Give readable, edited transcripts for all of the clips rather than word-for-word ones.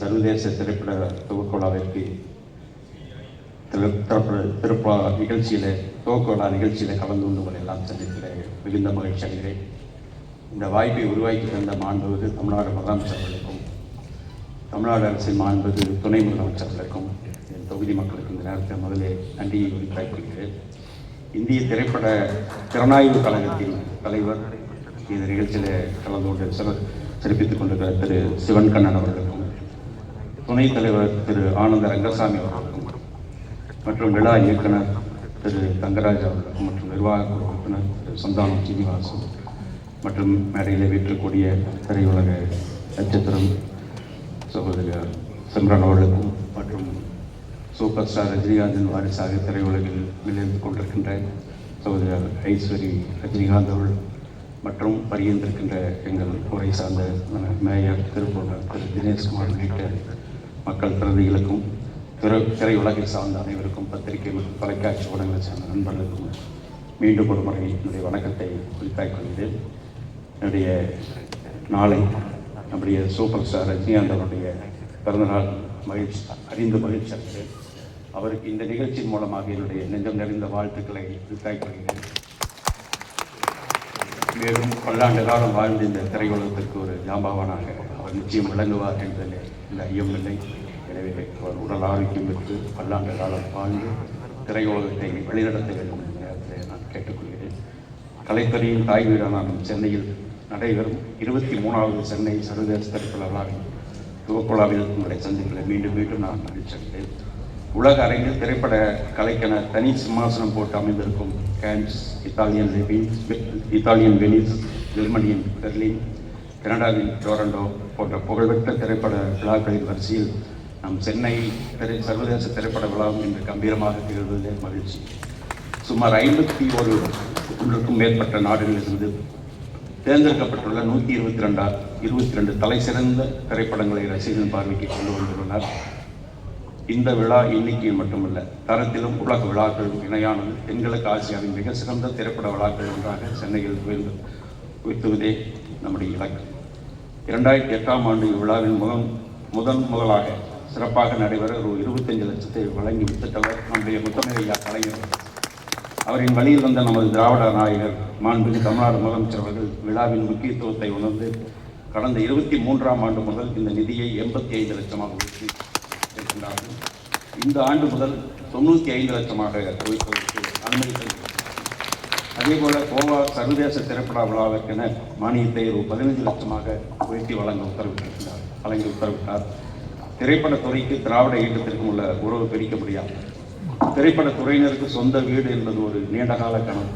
சர்வதேச திரைப்பட துவக்கோளாவிற்கு திருப்பா நிகழ்ச்சியில் துவக்கோளா நிகழ்ச்சியில் கலந்து கொண்டு எல்லாம் சந்தித்தில் மிகுந்த மகிழ்ச்சி அடைகிறேன். இந்த வாய்ப்பை உருவாக்கி தந்த மாண்புமிகு தமிழ்நாடு முதலமைச்சர்களுக்கும் தமிழ்நாடு அரசின் மாண்புமிகு துணை முதலமைச்சர்களுக்கும் என் தொகுதி மக்களுக்கு இந்த நேரத்தில் முதலே நன்றியை உரித்தாக்கொள்கிறேன். இந்திய திரைப்பட திறனாய்வு கழகத்தின் தலைவர் இந்த நிகழ்ச்சியில் கலந்து கொண்டு சிறப்பித்துக் கொண்டிருக்கிற திரு சிவன் கண்ணன் அவர்களுக்கும், துணைத் தலைவர் திரு ஆனந்த ரங்கசாமி அவர்களுக்கும், மற்றும் விழா இயக்குனர் திரு தங்கராஜ் அவர்களுக்கும், மற்றும் நிர்வாக குழு உறுப்பினர் திரு சந்தானம் சீனிவாசன், மற்றும் மேடையில் வீற்றக்கூடிய திரையுலக நட்சத்திரம் சகோதரர் சிம்ரன் அவர்களுக்கும், மற்றும் சூப்பர் ஸ்டார் ரஜினிகாந்தின் வாரிசாக திரையுலகில் விளைந்து கொண்டிருக்கின்ற சகோதரர் ஐஸ்வரி ரஜினிகாந்த் அவர்கள், மற்றும் பரிந்திருக்கின்ற எங்கள் உரை சார்ந்த மேயர் திருப்பூர் திரு தினேஷ்குமார் உள்ளிட்ட மக்கள் பிரதிகளுக்கும் திரையுலகை சார்ந்த அனைவருக்கும், பத்திரிகை மற்றும் தொலைக்காட்சி ஊடகங்களை சார்ந்த நண்பர்களுக்கும் மீண்டும் ஒரு முறை என்னுடைய வணக்கத்தை குறித்தாய் கொள்கிறேன். என்னுடைய நாளை நம்முடைய சூப்பர் ஸ்டார் ரஜினிகாந்த் அவருடைய பிறந்தநாள் அறிந்து மகிழ்ச்சி அடைகிறேன். அவருக்கு இந்த நிகழ்ச்சியின் மூலமாக என்னுடைய நெஞ்சம் நிறைந்த வாழ்த்துக்களை குறித்தாய் கொள்கிறேன். மேலும் பல்லாண்டு காலம் வாழ்ந்த இந்த திரையுலகத்திற்கு ஒரு ஜாம்பவானாக அவர் நிச்சயம் விளங்குவார் என்பதில் இந்த ஐயமில்லை. எனவே அவர் உடல் ஆரோக்கியம் பெற்று பல்லாண்டு காலம் வாழ்ந்து திரையுலகத்தை வழிநடத்த வேண்டும் என்ற நேரத்தில் நான் கேட்டுக்கொள்கிறேன். கலைத்துறையின் தாய் வீடான சென்னையில் நடைபெறும் 23வது சென்னை சர்வதேச திரைப்பட விழாவின் துவக்கோளாவில் உங்களை சந்திப்பில் மீண்டும் மீண்டும் நான் மகிழ்ச்சியடைகிறேன். உலக அரங்கில் திரைப்பட கலைக்கென தனி சிம்மாசனம் போட்டு அமைந்திருக்கும் கேன்ஸ், இத்தாலியன் வெனிஸ், ஜெர்மனியின் பெர்லின், கனடாவின் டொரண்டோ போன்ற புகழ்பெற்ற திரைப்பட விழாக்களின் வரிசையில் நம் சென்னை சர்வதேச திரைப்பட விழாவும் இன்று கம்பீரமாக திகழ்வதிலே மகிழ்ச்சி. சுமார் 51க்கும் மேற்பட்ட நாடுகளிலிருந்து தேர்ந்தெடுக்கப்பட்டுள்ள 122 தலை சிறந்த திரைப்படங்களை ரசிகர்கள் பார்வைக்கு கொண்டு வந்துள்ளனர். இந்த விழா எண்ணிக்கையில் மட்டுமல்ல, தரத்திலும் உலக விழாக்களும் இணையானது. தென்கிழக்கு ஆசியாவின் மிக சிறந்த திரைப்பட விழாக்கள் ஒன்றாக சென்னையில் உயர்த்துவதே நம்முடைய இலக்கு. 2008ஆம் ஆண்டு இவ்விழாவின் முதலாக சிறப்பாக நடைபெற ஒரு 25 லட்சத்தை வழங்கி வித்திட்டவர் நம்முடைய முத்தமிழ் கலைஞர். அவரின் வழியில் வந்த நமது திராவிட நாயகர் மாண்புமிகு தமிழ்நாடு முதலமைச்சர் அவர்கள் விழாவின் முக்கியத்துவத்தை உணர்ந்து கடந்த 23ஆம் ஆண்டு முதல் இந்த நிதியை 85 லட்சமாக உயர்த்தி இருக்கின்றார்கள். இந்த ஆண்டு முதல் 95 லட்சமாக உயர்த்துவதற்கு அனுமதித்தது. அதேபோல கோவா சர்வதேச திரைப்பட விழாவிற்கென மானியத்தை 15 லட்சமாக உயர்த்தி வழங்க உத்தரவிட்டார். திரைப்படத்துறைக்கு திராவிட இயக்கத்திற்கும் உள்ள உறவு பிரிக்க முடியாது. திரைப்படத்துறையினருக்கு சொந்த வீடு என்பது ஒரு நீண்டகால கனவு.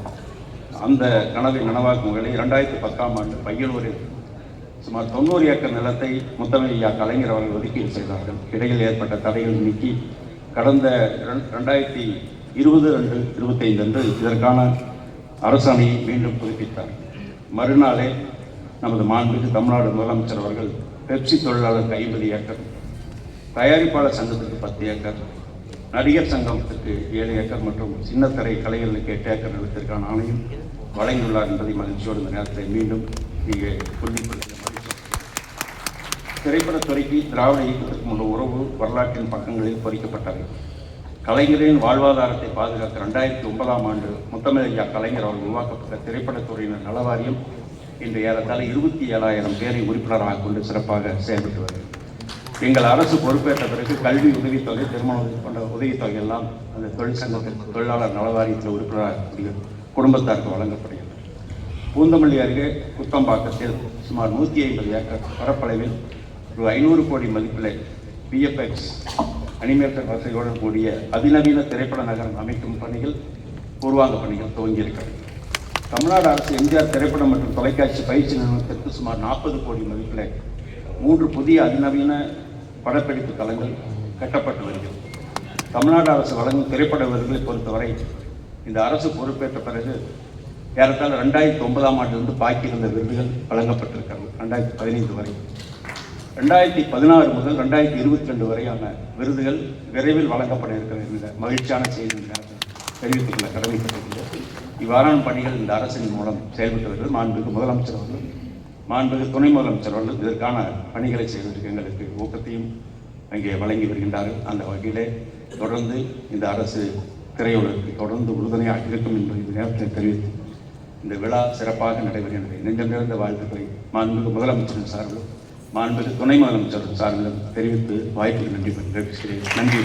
அந்த கனவை நனவாக்கும் வகையில் 2010ஆம் ஆண்டு பையனூரில் சுமார் 90 ஏக்கர் நிலத்தை முத்தமிழ் கலைஞர் அவர்கள் ஒதுக்கீடு செய்தார்கள். இடையில் ஏற்பட்ட தடைகள் நீக்கி கடந்த 2020-25 அன்று இதற்கான அரசாணையை மீண்டும் புதுப்பித்தார். மறுநாளே நமது மாண்புமிகு தமிழ்நாடு முதலமைச்சர் அவர்கள் பெப்சி தொழிலாளருக்கு 50 ஏக்கர், தயாரிப்பாளர் சங்கத்துக்கு 10 ஏக்கர், நடிகர் சங்கத்திற்கு 7 ஏக்கர் மற்றும் சின்னத்திரை கலைஞர்களுக்கு 8 ஏக்கர் நிலத்திற்கான ஆணையம் வழங்கியுள்ளார் என்பதை மகிழ்ச்சியோடு இந்த நேரத்தில் மீண்டும் நீங்கள் சொல்லிக்கொள்ள. திரைப்படத்துறைக்கு திராவிட இயக்கத்திற்கும் உள்ள உறவு வரலாற்றின் பக்கங்களில் பொறிக்கப்பட்டது. கலைஞரின் வாழ்வாதாரத்தை பாதுகாக்க 2009ஆம் ஆண்டு முத்தமிழ் கலைஞர் அவர்கள் உருவாக்கப்பட்ட திரைப்படத்துறையினர் நலவாரியம் இன்று ஏறத்தாழ 27,000 பேரை உறுப்பினராக கொண்டு சிறப்பாக செயல்பட்டு வருகிறது. எங்கள் அரசு பொறுப்பேற்ற பிறகு கல்வி உதவித்தொகை, திருமணம் போன்ற உதவித்தொகை எல்லாம் அந்த தொழிற்சங்கத்திற்கு தொழிலாளர் நலவாரியத்தில் உறுப்பினராக குடும்பத்தாருக்கு வழங்கப்படுகிறது. பூந்தமல்லி அருகே குத்தம்பாக்கத்தில் சுமார் 150 ஏக்கர் பரப்பளவில் 500 கோடி மதிப்பில் பிஎஃப்எக்ஸ் அனிமேட்டர் வசதியுடன் கூடிய அதிநவீன திரைப்பட நகரம் அமைக்கும் பணிகள், பூர்வாங்க பணிகள் துவங்கியிருக்கிறது. தமிழ்நாடு அரசு எம்ஜிஆர் திரைப்படம் மற்றும் தொலைக்காட்சி பயிற்சி நிறுவனத்திற்கு சுமார் 40 கோடி மதிப்பில் 3 புதிய அதிநவீன படப்பிடிப்பு தளங்கள் கட்டப்பட்டு வருகிறது. தமிழ்நாடு அரசு வழங்கும் திரைப்பட விருதுகளை பொறுத்தவரை இந்த அரசு பொறுப்பேற்ற பிறகு ஏறத்தாழ 2009ஆம் ஆண்டிலிருந்து பாக்கி இருந்த விருதுகள் வழங்கப்பட்டிருக்கிறது. 2015 வரை, 2016 முதல் 2022 வரையான விருதுகள் விரைவில் வழங்கப்பட இருக்கிறது என்ற மகிழ்ச்சியான செய்தி தெரிவித்துக் கொள்ள கடமைப்பட்டிருக்கிறது. இவ்வாறான பணிகள் இந்த அரசின் மூலம் செயல்பட்டு வருகிறது. மாண்புமிகு முதலமைச்சர் அவர்கள், மாண்புமிகு துணை முதலமைச்சர் அவர்கள் இதற்கான பணிகளை செய்வதற்கு எங்களுக்கு ஊக்கத்தையும் அங்கே வழங்கி வருகின்றார்கள். அந்த வகையிலே தொடர்ந்து இந்த அரசு திரையுலகிற்கு தொடர்ந்து உறுதுணையாக இருக்கும் என்று இந்த நேரத்தில் தெரிவித்து இந்த விழா சிறப்பாக நடைபெறுகின்றது. நெஞ்சம் நிறைந்த வாழ்த்துக்களை மாண்புமிகு முதலமைச்சரின் சார்பிலும் மாண்புமிகு துணை முதலமைச்சரின் சார்பிலும் தெரிவித்து வாய்ப்புக்கு நன்றி.